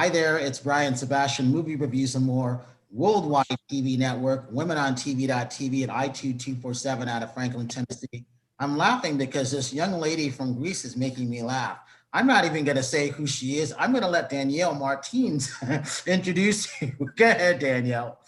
Hi there, it's Brian Sebastian, Movie Reviews and More, Worldwide TV Network, WomenOnTV.tv, and I2247 out of Franklin, Tennessee. I'm laughing because this young lady from Greece is making me laugh. I'm not even going to say who she is. I'm going to let Danielle Martins introduce you. Go ahead, Danielle.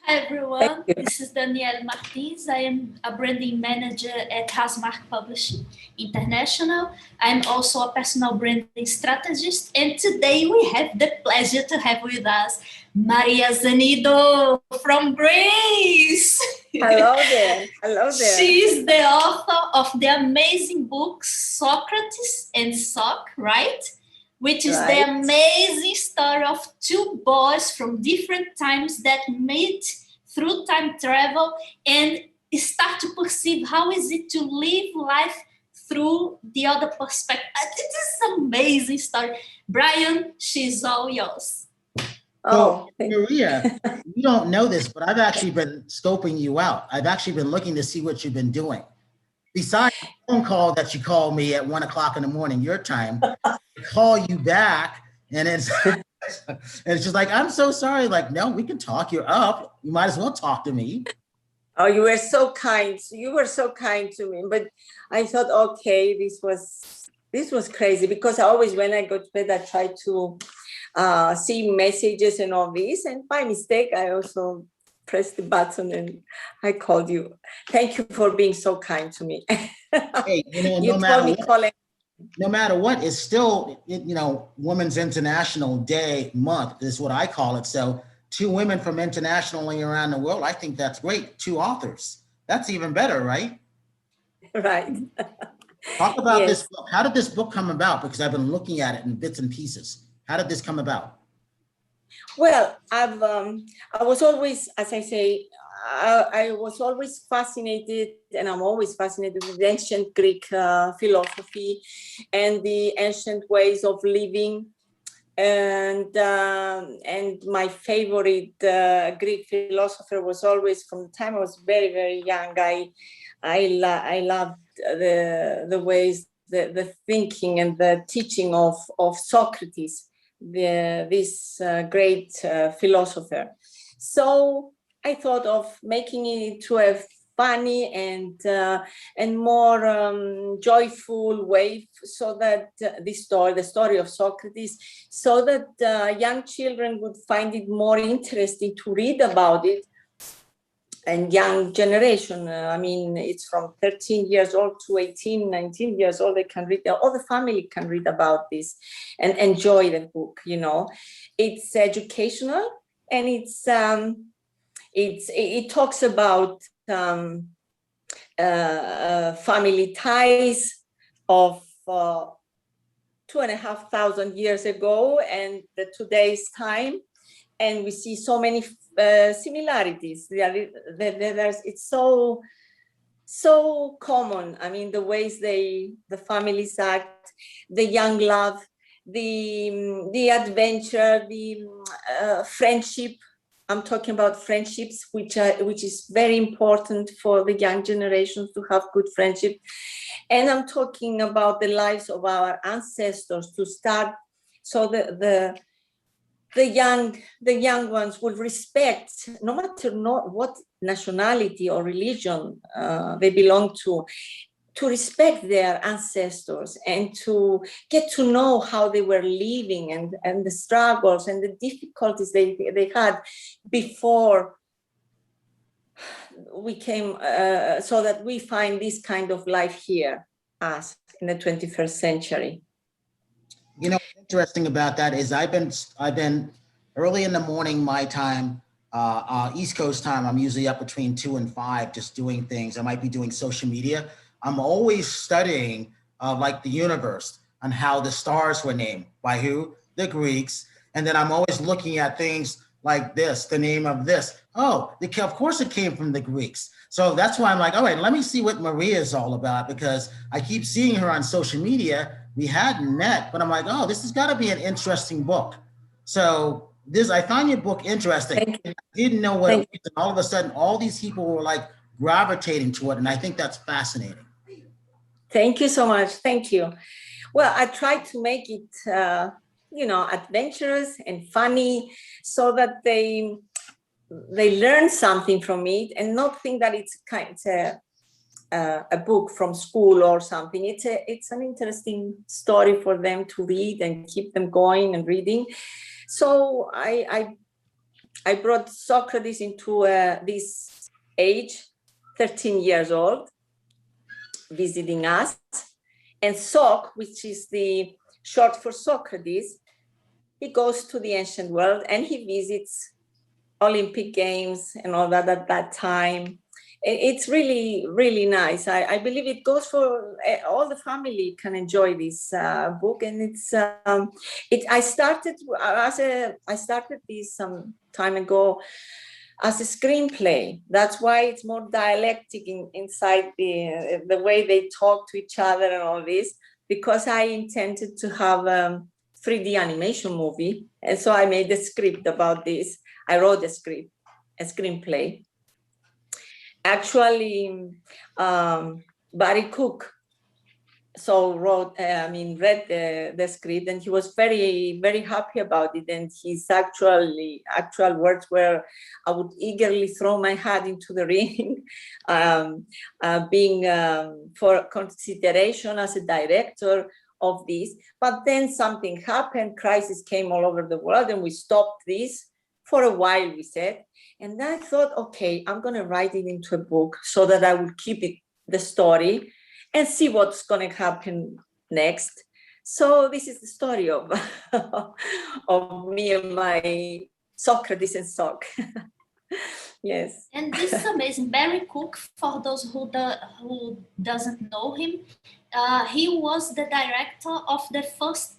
Hi everyone, this is Danielle Martins. I am a branding manager at Hasmark Publishing International. I'm also a personal branding strategist, and today we have the pleasure to have with us Maria Xenidou from Greece. Hello there. Hello there. She is the author of the amazing book Socrates and Soc, right? Which is the amazing story of two boys from different times that meet through time travel and start to perceive how is it to live life through the other perspective. This is an amazing story. Brian, she's all yours. So, Maria, you don't know this, but I've actually been scoping you out. I've actually been looking to see what you've been doing. Besides the phone call that you called me at 1 o'clock in the morning, your time, I call you back and it's just like, I'm so sorry. Like, no, we can talk. You're up. You might as well talk to me. Oh, you were so kind. You were so kind to me. But I thought, okay, this was crazy because I always, when I go to bed, I try to see messages and all this. And by mistake, I also pressed the button and I called you. Thank you for being so kind to me. Hey, no matter what, it's still, Women's International Day month is what I call it. So 2 women from internationally around the world, I think that's great. 2 authors. That's even better, right? Right. Talk about this book. How did this book come about? Because I've been looking at it in bits and pieces. How did this come about? Well, I was always, as I say, I was always fascinated, and I'm always fascinated with ancient Greek philosophy and the ancient ways of living. And my favorite Greek philosopher was always, from the time I was very, very young, I loved the ways, the thinking and the teaching of Socrates, this great philosopher. So I thought of making it into a funny and more joyful way, so that the story of Socrates, so that young children would find it more interesting to read about it. And young generation, I mean, it's from 13 years old to 18, 19 years old, they can read, all the family can read about this and enjoy the book, It's educational, and it talks about family ties of 2,500 years ago and today's time. And we see so many similarities. It's so common. I mean, the ways the families act, the young love, the adventure, the friendship. I'm talking about friendships, which is very important for the young generations to have good friendship. And I'm talking about the lives of our ancestors to start, so the young ones will respect, no matter what nationality or religion they belong to respect their ancestors and to get to know how they were living and the struggles and the difficulties they had before we came, so that we find this kind of life here, us in the 21st century. What's interesting about that is I've been early in the morning, my time, East Coast time. I'm usually up between 2 and 5, just doing things. I might be doing social media. I'm always studying like the universe and how the stars were named by who? The Greeks. And then I'm always looking at things like this, the name of this. Oh, of course it came from the Greeks. So that's why I'm like, all right, let me see what Maria is all about, because I keep seeing her on social media. We hadn't met, but I'm like, oh, this has got to be an interesting book. So I found your book interesting. I didn't know what it was, and all of a sudden, all these people were like gravitating to it, and I think that's fascinating. Thank you so much. Thank you. Well, I tried to make it adventurous and funny, so that they learn something from it and not think that it's a book from school or something. It's an interesting story for them to read and keep them going and reading. So I brought Socrates into this age, 13 years old, visiting us, and Soc, which is the short for Socrates, he goes to the ancient world and he visits Olympic Games and all that at that time. It's really, really nice. I believe it goes for all the family can enjoy this book, and I started this some time ago as a screenplay. That's why it's more dialectic inside the way they talk to each other and all this, because I intended to have a 3D animation movie, and so I made a script about this. I wrote a screenplay. Actually, Barry Cook read the script, and he was very, very happy about it. And his actual words were, "I would eagerly throw my hat into the ring, being for consideration as a director of this." But then something happened, crisis came all over the world, and we stopped this for a while, we said. And I thought, okay, I'm going to write it into a book so that I will keep the story and see what's going to happen next. So this is the story of me and my Socrates and Soc. Yes. And this is amazing. Barry Cook, for those who doesn't know him, he was the director of the first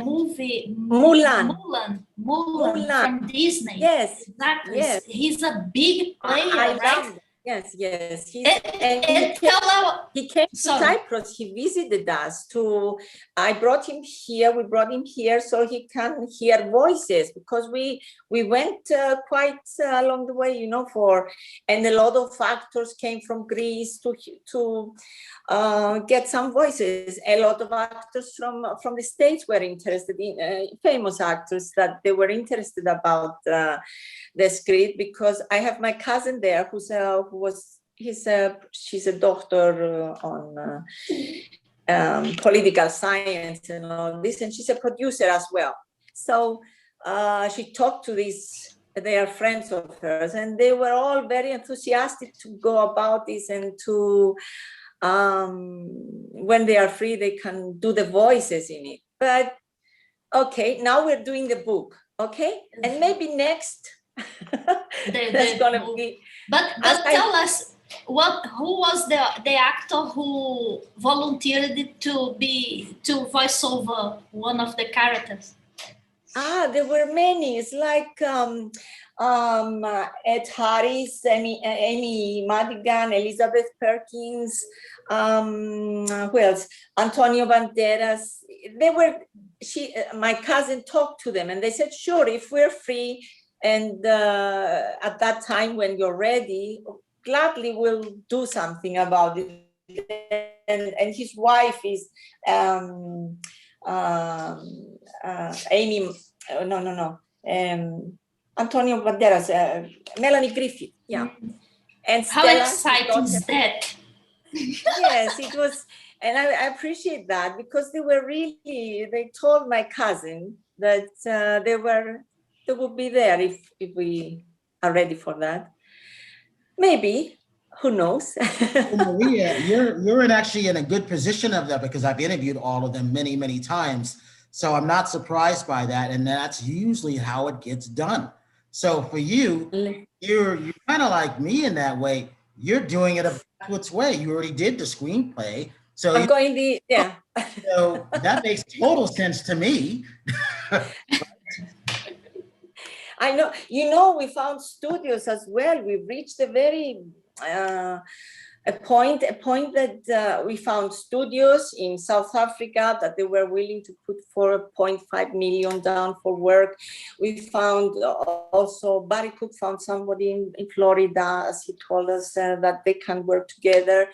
movie Mulan from Disney. Yes, exactly. Yes. He's a big player, right? Yes. He came to Cyprus. He visited us. I brought him here. We brought him here so he can hear voices, because we went quite along the way, and a lot of actors came from Greece to get some voices. A lot of actors from the States were interested in famous actors that they were interested about the script, because I have my cousin there she's a doctor on political science and all this, and she's a producer as well. So she talked to they are friends of hers, and they were all very enthusiastic to go about this, and to when they are free, they can do the voices in it. But okay, now we're doing the book, okay? And maybe next there's gonna be. But tell us, who was the actor who volunteered to voice over one of the characters? There were many. It's like Ed Harris, Amy Madigan, Elizabeth Perkins, who else? Antonio Banderas. My cousin talked to them, and they said, sure, if we're free, and at that time when you're ready, gladly we'll do something about it. And his wife is Antonio Banderas, Melanie Griffith, yeah. And how Stella, exciting is that? Yes, it was, and I appreciate that, because they told my cousin that they would be there if we are ready for that. Maybe, who knows? Well, Maria, you're actually in a good position of that, because I've interviewed all of them many, many times. So I'm not surprised by that. And that's usually how it gets done. So for you, you're kind of like me in that way. You're doing it a backwards way. You already did the screenplay. So I'm going yeah. So that makes total sense to me. I know, we found studios as well. We've reached a very a point that we found studios in South Africa that they were willing to put 4.5 million down for work. We found also, Barry Cook found somebody in Florida, as he told us, that they can work together.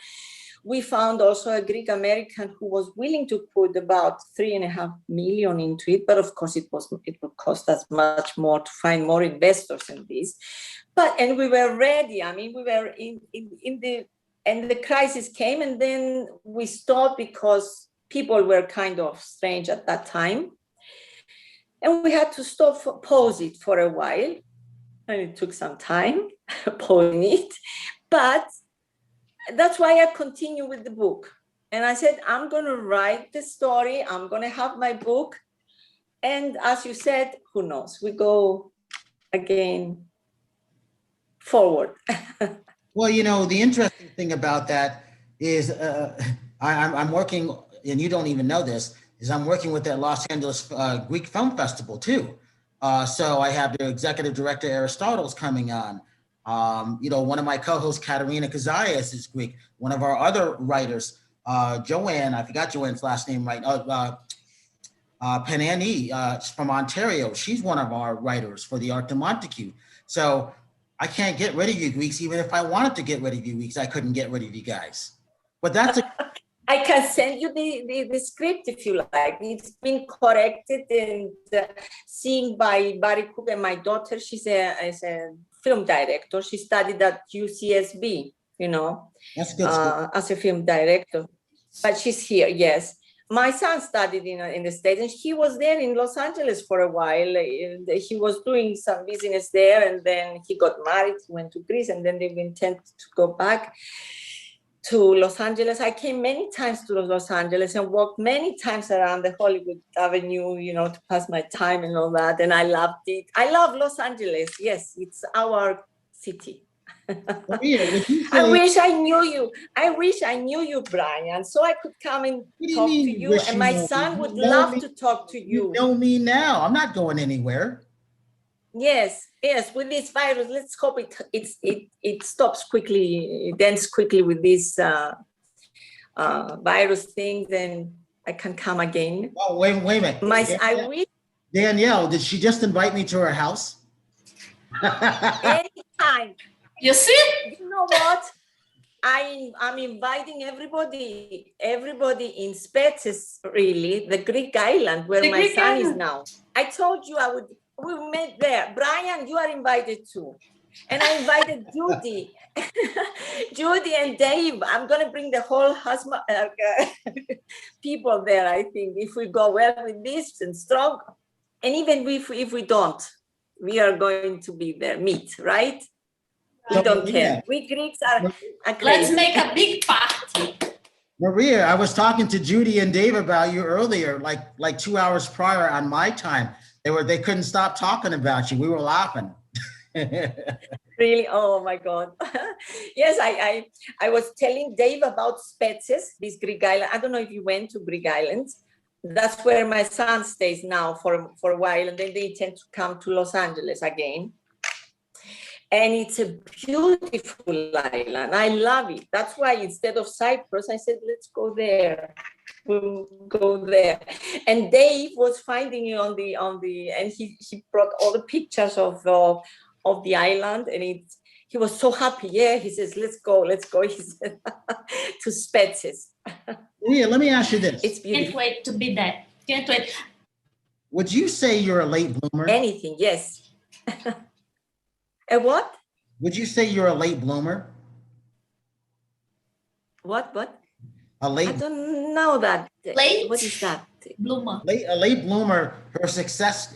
We found also a Greek American who was willing to put about 3.5 million into it, but of course it would cost us much more to find more investors in this. And we were ready. I mean, we were and the crisis came, and then we stopped because people were kind of strange at that time. And we had to pause it for a while. And it took some time pausing it. But that's why I continue with the book. And I said, I'm going to write the story. I'm going to have my book. And as you said, who knows? We go again forward. Well, the interesting thing about that is I'm working, and you don't even know this, is I'm working with that Los Angeles Greek Film Festival too. So I have the executive director, Aristotle's coming on. One of my co-hosts, Katerina Kazayas, is Greek. One of our other writers, Joanne, I forgot Joanne's last name right, Panani from Ontario. She's one of our writers for the Art de Montague. So I can't get rid of you Greeks. Even if I wanted to get rid of you Greeks, I couldn't get rid of you guys. But that's I can send you the script if you like. It's been corrected and seen by Barry Cook and my daughter. She's a film director. She studied at UCSB, that's good as a film director. But she's here, yes. My son studied in the States, and he was there in Los Angeles for a while. He was doing some business there, and then he got married, went to Greece, and then they intended to go back to Los Angeles. I came many times to Los Angeles and walked many times around the Hollywood Avenue, to pass my time and all that. And I loved it. I love Los Angeles. Yes, it's our city. Maria, I wish I knew you. I wish I knew you, Brian, so I could come and talk to you. And my son would love to talk to you. You know me now. I'm not going anywhere. Yes. With this virus, let's hope it stops quickly. It ends quickly with this virus thing. Then I can come again. Oh, wait a minute. I wish. Danielle, did she just invite me to her house? Anytime. You see? You know what? I'm inviting everybody in S11s, really, the Greek island where my son is now. I told you we met there. Brian, you are invited too. And I invited Judy. Judy and Dave. I'm going to bring the whole husband people there, I think, if we go well with this and strong. And even if we don't, we are going to be there, meet, right? We don't care. We Greeks are crazy. Let's make a big party. Maria, I was talking to Judy and Dave about you earlier, like 2 hours prior on my time. They couldn't stop talking about you. We were laughing. Really? Oh my God. Yes, I was telling Dave about S11s, this Greek island. I don't know if you went to Greek islands. That's where my son stays now for a while, and then they intend to come to Los Angeles again. And it's a beautiful island. I love it. That's why instead of Cyprus, I said, let's go there. We'll go there. And Dave was finding you on the, and he brought all the pictures of the island, and he was so happy. Yeah, he says, let's go. He said, to S11s. Yeah, let me ask you this. It's beautiful. Can't wait to be there. Can't wait. Would you say you're a late bloomer? Anything, yes. A what? Would you say you're a late bloomer? What? A late. I don't know that. Late? What is that? Bloomer. A late bloomer. Your success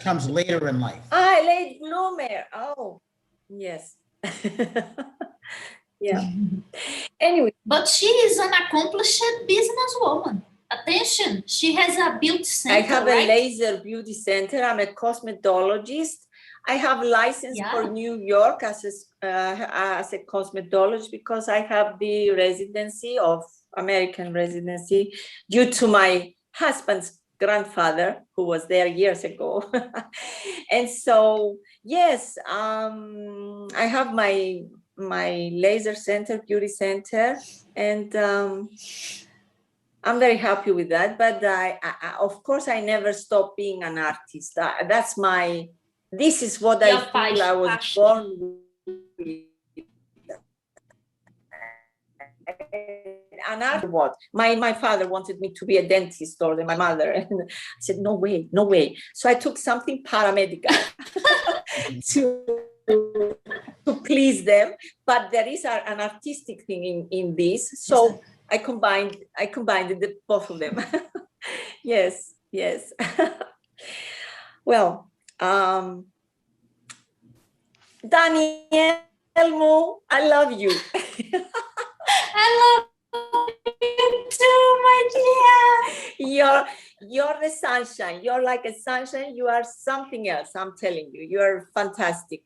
comes later in life. Late bloomer. Oh, yes. Yeah. Anyway. But she is an accomplished businesswoman. Attention, she has a beauty center. I have a laser beauty center. I'm a cosmetologist. I have a license for New York as a cosmetologist because I have the residency of American residency due to my husband's grandfather who was there years ago. And so, yes, I have my my laser center, beauty center, and I'm very happy with that. But I of course, I never stopped being an artist. That's my. This is what I feel I was born with. And after what my father wanted me to be a dentist, or my mother, and I said no way, no way. So I took something paramedical to please them, but there is an artistic thing in this, so I combined both of them. Yes. Well, Daniel, Mo, I love you. I love you too, my dear. You're the sunshine. You're like a sunshine. You are something else. I'm telling you, you're fantastic.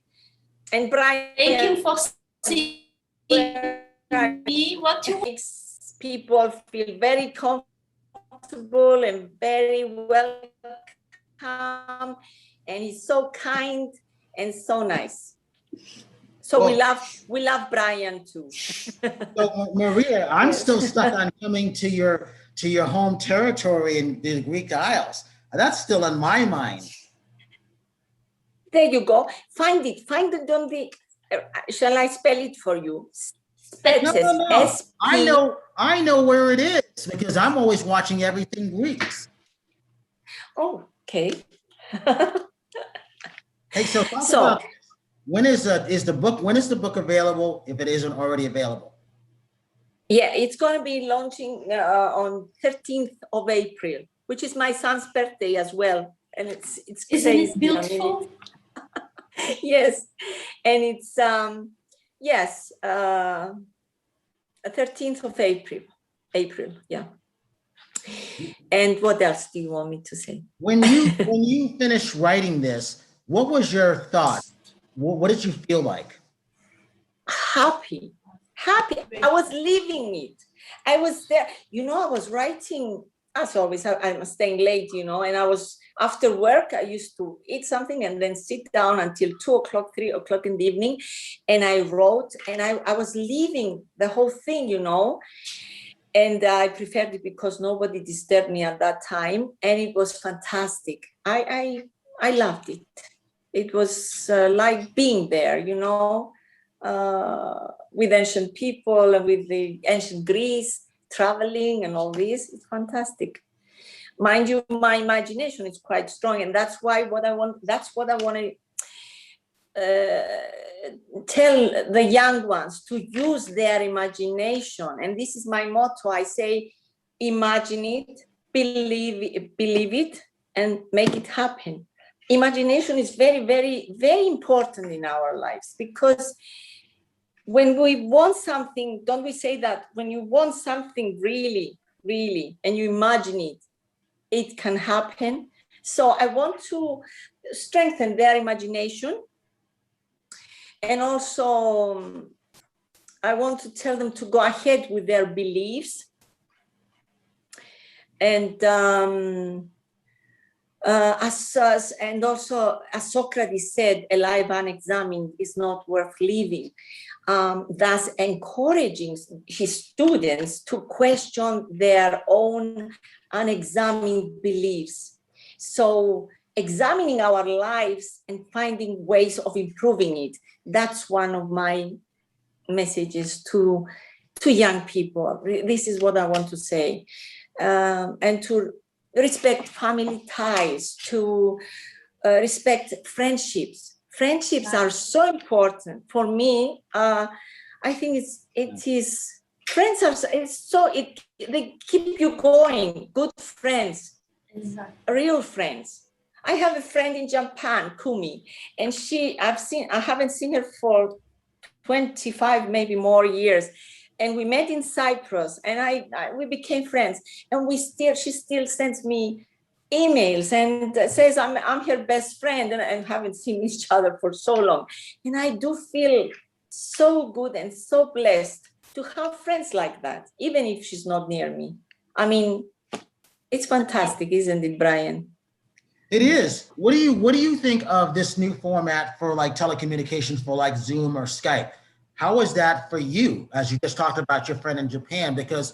And Brian, thank you for seeing me. What you makes people feel very comfortable and very welcome, and he's so kind and so nice. So we love Brian too. So Maria, I'm still stuck on coming to your home territory in the Greek Isles. That's still in my mind. There you go. Find it on the. Shall I spell it for you? No. I know where it is because I'm always watching everything Greeks. Oh, okay. Hey, so talk about when is the book available, if it isn't already available? Yeah, it's going to be launching on 13th of April, which is my son's birthday as well, and it's isn't crazy. it beautiful? Yes, and it's 13th of April, yeah. And what else do you want me to say? When you finished writing this, what was your thought? What did you feel like? Happy. I was living it. I was there. I was writing, as always, I'm staying late, and I was, after work, I used to eat something and then sit down until 2 o'clock, 3 o'clock in the evening. And I wrote, and I was living the whole thing, and I preferred it because nobody disturbed me at that time. And it was fantastic. I loved it. It was like being there, with ancient people and with the ancient Greece, traveling and all this. It's fantastic. Mind you, my imagination is quite strong, and that's what I want to tell the young ones, to use their imagination. And this is my motto. I say, imagine it, believe it, and make it happen. Imagination is very, very, very important in our lives, because when we want something, don't we say that when you want something really, really, and you imagine it, it can happen? So I want to strengthen their imagination. And also, I want to tell them to go ahead with their beliefs. And also, as Socrates said, a life unexamined is not worth living. Thus encouraging his students to question their own unexamined beliefs. So examining our lives and finding ways of improving it. That's one of my messages to young people. This is what I want to say. And to respect family ties, to respect friendships. Friendships are so important for me. I think they keep you going. Good friends, exactly. Real friends. I have a friend in Japan, Kumi, and I haven't seen her for 25, maybe more years. And we met in Cyprus, and we became friends. And she still sends me emails and says, I'm her best friend, and I haven't seen each other for so long. And I do feel so good and so blessed to have friends like that, even if she's not near me. I mean, it's fantastic, isn't it, Brian? It is. What do you think of this new format for like telecommunications, for like Zoom or Skype? How was that for you, as you just talked about your friend in Japan? Because,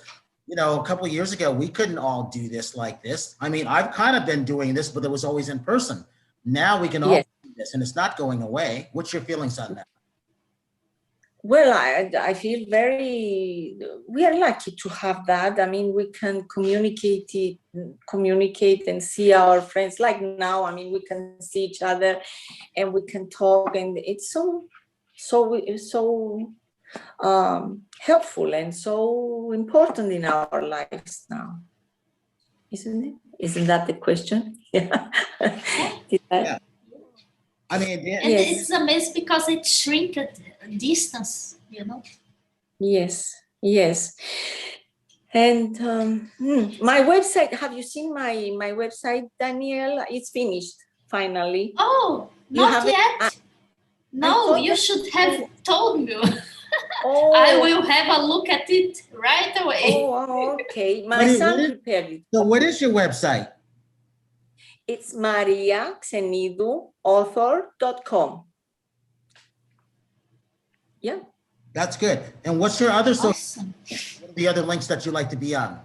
a couple of years ago, we couldn't all do this like this. I mean, I've kind of been doing this, but it was always in person. Now we can all do this, and it's not going away. What's your feelings on that? Well, I feel we are lucky to have that. I mean, we can communicate and see our friends. Like now, I mean, we can see each other and we can talk, and it's so helpful and so important in our lives now, isn't it? Isn't that the question? Yeah. Yeah. I mean, and it's amazing because it shrinks distance, Yes. And my website, have you seen my website, Danielle? It's finished finally. Oh, not yet. No, you should have told me. Oh. I will have a look at it right away. Oh, okay. My son prepared it. So what is your website? It's mariaxenidouauthor.com. Yeah. That's good. And what's your other what are the other links that you like to be on?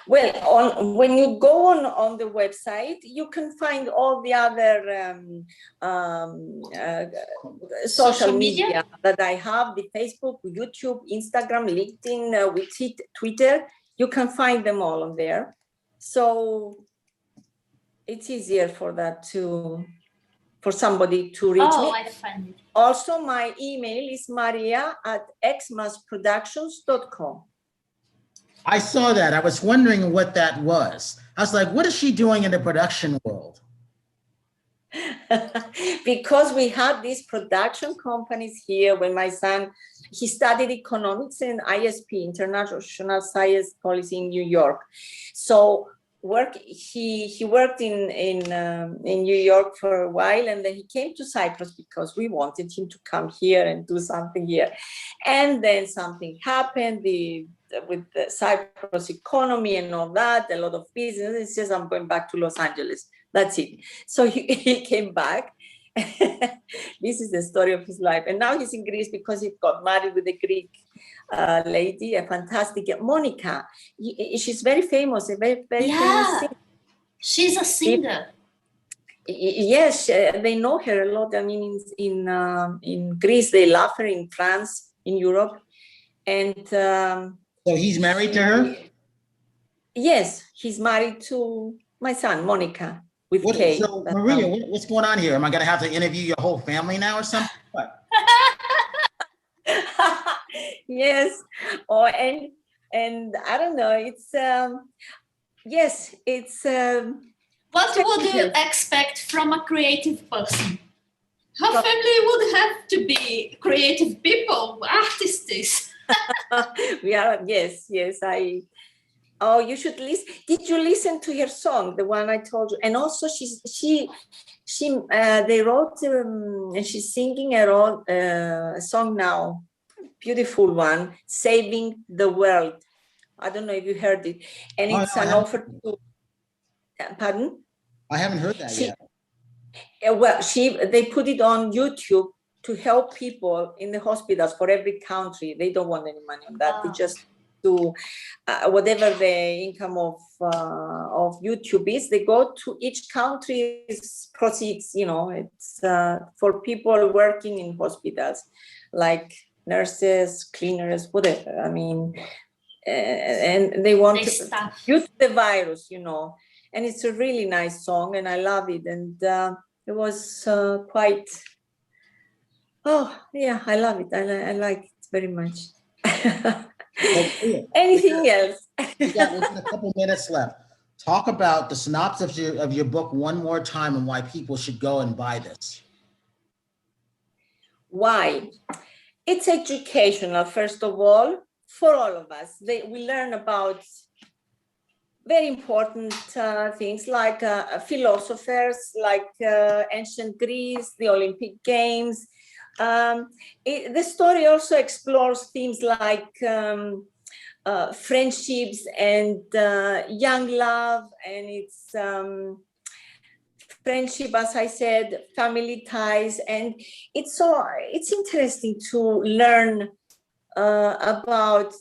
Well, when you go on the website, you can find all the other social media that I have: the Facebook, YouTube, Instagram, LinkedIn, with Twitter. You can find them all on there. So it's easier for somebody to reach me. I find it. Also, my email is maria@xmasproductions.com. I saw that. I was wondering what that was. I was like, what is she doing in the production world? Because we had these production companies here when my son, he studied economics and ISP, International Science Policy, in New York. So he worked in New York for a while, and then he came to Cyprus because we wanted him to come here and do something here. And then something happened with the Cyprus economy and all that, a lot of business. He says, I'm going back to Los Angeles. That's it. So he came back. This is the story of his life. And now he's in Greece because he got married with a Greek lady, a fantastic Monica. She's very famous, a very famous singer. She's a singer. Yes, they know her a lot. I mean, in Greece, they love her. In France, in Europe. And so he's married to her? Yes, he's married to my son, Monica, with K. So, Maria, what's going on here? Am I going to have to interview your whole family now or something? What? Yes. Oh, and I don't know. It's yes. It's. What would you expect from a creative person? Her family would have to be creative people, artists. We are. Yes. Oh, you should listen. Did you listen to her song, the one I told you? And also, they wrote, and she's singing a song now, beautiful one, "Saving the World." I don't know if you heard it, and it's an offer to. Pardon? I haven't heard that yet. Well, they put it on YouTube to help people in the hospitals for every country. They don't want any money on that. They just do whatever the income of YouTube is. They go to each country's proceeds. It's for people working in hospitals, like nurses, cleaners, whatever. I mean, and they want to use the virus, And it's a really nice song, and I love it. And it was quite. Oh yeah, I love it. I like it very much. Anything else? We got a couple minutes left. Talk about the synopsis of your book one more time and why people should go and buy this. Why? It's educational, first of all, for all of us. We learn about very important things like philosophers, like ancient Greece, the Olympic Games. The story also explores themes like friendships and young love, and it's friendship, as I said, family ties, and it's interesting to learn about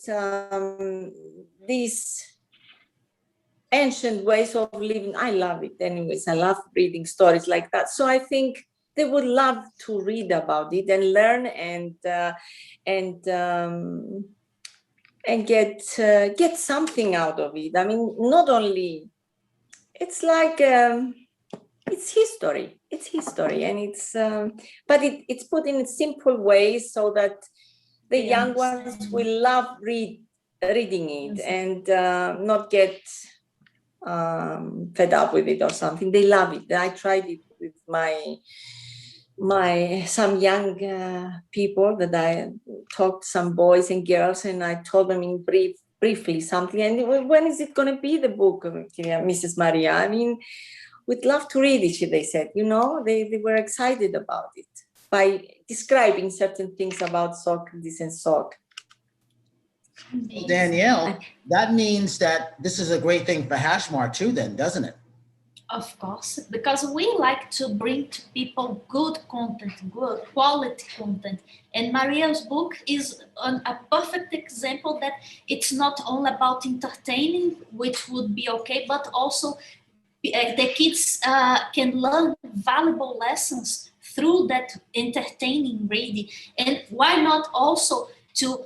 these ancient ways of living. I love it anyways. I love reading stories like that. So I think they would love to read about it and learn and get something out of it. I mean, not only, it's like it's history, and it's but it's put in simple ways so that the young ones will love reading it and not get fed up with it or something. They love it. I tried it with some young people that I talked, some boys and girls, and I told them in briefly something. And when is it going to be, the book, Mrs. Maria? I mean, we'd love to read it, they said. You know, they were excited about it by describing certain things about Socrates and Soc. Well, Danielle, that means that this is a great thing for Hashmar too, then, doesn't it? Of course, because we like to bring to people good content, good quality content. And Maria's book is a perfect example that it's not only about entertaining, which would be okay, but also the kids can learn valuable lessons through that entertaining reading. And why not also to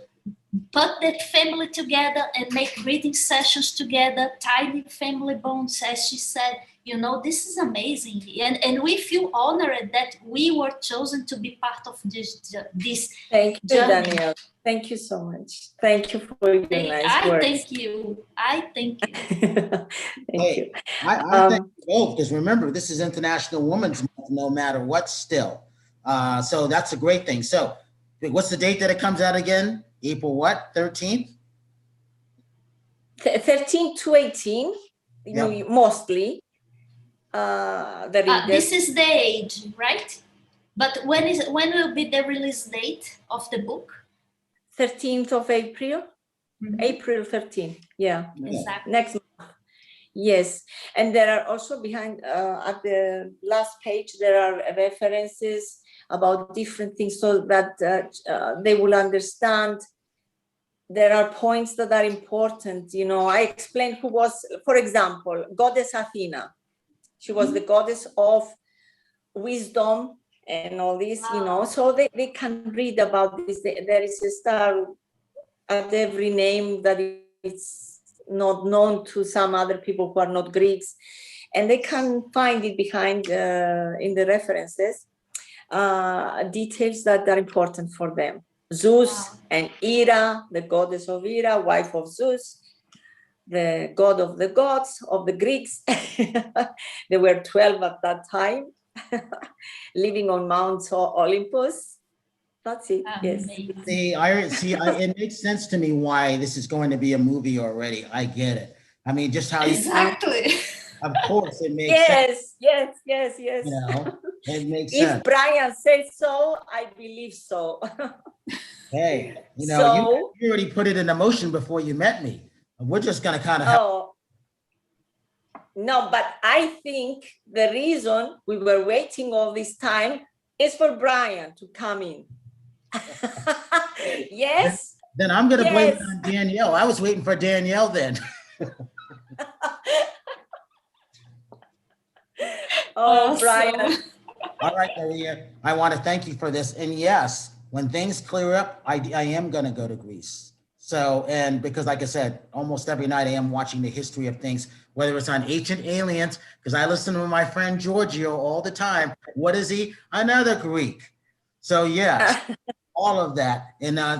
put that family together and make reading sessions together, tiny family bonds, as she said. You know, this is amazing. And we feel honored that we were chosen to be part of this Thank you, journey. Danielle. Thank you so much. Thank you for your nice words. Thank you. I thank you. Thank you. I thank you both, because remember, this is International Women's Month, no matter what still. So that's a great thing. So what's the date that it comes out again? April what? 13th? 13 to 18, Yep. mostly. This is the age, right? But when will be the release date of the book? 13th of April. April 13th. Yeah. Exactly. Next month. Yes. And there are also behind at the last page, there are references about different things so that they will understand. There are points that are important. You know, I explained who was, for example, Goddess Athena. She was the goddess of wisdom and all this, you know, so they can read about this. There is a star at every name that is not known to some other people who are not Greeks, and they can find it behind in the references, details that are important for them. Zeus and Hera, the goddess of Hera, wife of Zeus, the god of the gods of the Greeks. There were 12 at that time, living on Mount Olympus. That's it. Yes. It makes sense to me why this is going to be a movie already. I get it. I mean, just how exactly. Of course, it makes sense. Yes. You know, it makes sense. If Brian says so, I believe so. Hey, you know, you already put it into motion before you met me. We're just going to kind of help. No, but I think the reason we were waiting all this time is for Brian to come in. Yes. Then I'm going to blame it on Danielle. I was waiting for Danielle then. Brian. All right, Maria. I want to thank you for this. And yes, when things clear up, I am going to go to Greece. So, and because like I said, almost every night I am watching the history of things, whether it's on Ancient Aliens, because I listen to my friend Giorgio all the time. What is he? Another Greek. So yes, all of that. And I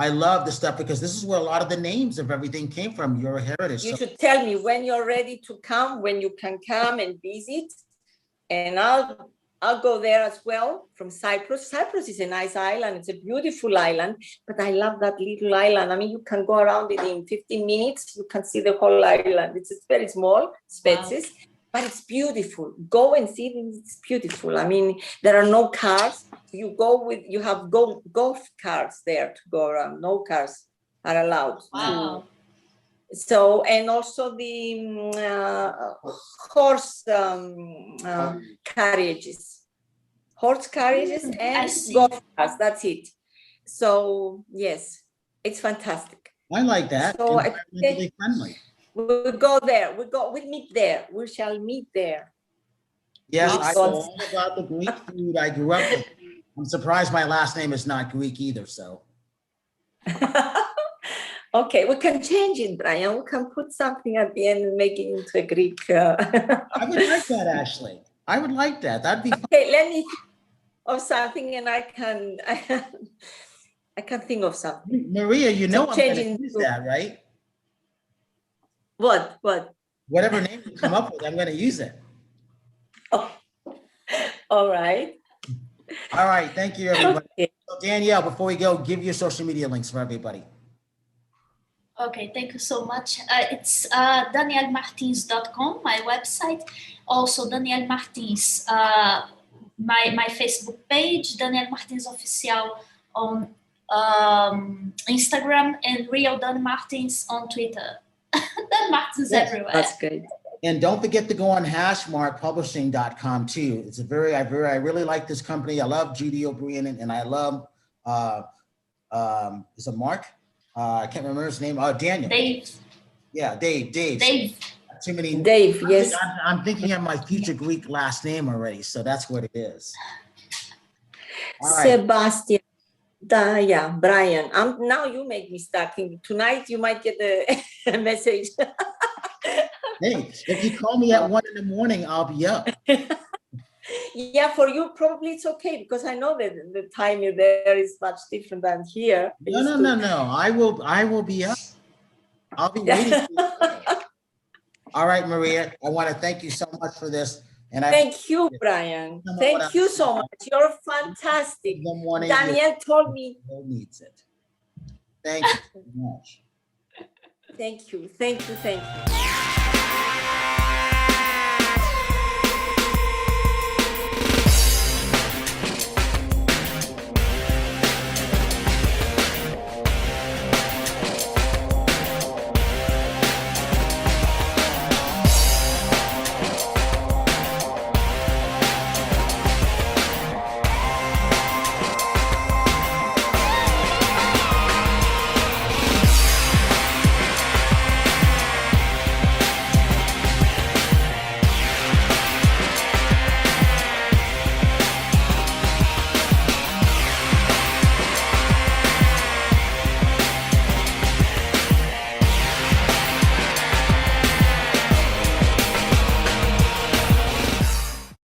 love the stuff because this is where a lot of the names of everything came from, your heritage. You should tell me when you're ready to come, when you can come and visit. And I'll go there as well from Cyprus. Cyprus is a nice island. It's a beautiful island, but I love that little island. I mean, you can go around it in 15 minutes. You can see the whole island. It's very small, Spetses, but it's beautiful. Go and see it. It's beautiful. I mean, there are no cars. You have golf carts there to go around. No cars are allowed. Wow. So, and also the horse carriages. Horse carriages and golf cars, that's it. So, yes, it's fantastic. I like that. So Environmentally friendly. We'll go there. We meet there. We shall meet there. Yes, I know Awesome. all about the Greek food I grew up with. I'm surprised my last name is not Greek either, so. Okay, we can change it, Brian. We can put something at the end and make it into a Greek. I would like that, Ashley. I would like that. That'd be fun. Okay, let me think of something and I can think of something. Maria, you know So I'm going to changing use to- that, right? What? Whatever name you come up with, I'm going to use it. Oh. All right. All right. Thank you, everybody. Okay. So Danielle, before we go, give your social media links for everybody. Okay, thank you so much. It's danielmartins.com, my website. Also, Danielle Martins, my Facebook page, Danielle Martins Official on Instagram, and Real Dan Martins on Twitter. Dan Martins Yes, everywhere. That's great. And don't forget to go on hashmarkpublishing.com too. It's I really like this company. I love Judy O'Brien and I love, is it Mark? I can't remember his name. Daniel. Dave. Yeah, Dave. Dave. Too many. Dave, yes. I'm thinking of my future Greek last name already, so that's what it is. All right. Sebastian. Yeah, Brian. Now you make me start thinking. Tonight you might get a message. Hey, if you call me at 1 in, I'll be up. Yeah, for you probably it's okay because I know that the time there is much different than here. No. I will be up. I'll be waiting for you. All right, Maria. I want to thank you so much for this. And Thank you, Brian. Thank you so much. You're fantastic. Danielle told me. Needs it. Thank you so much. Thank you.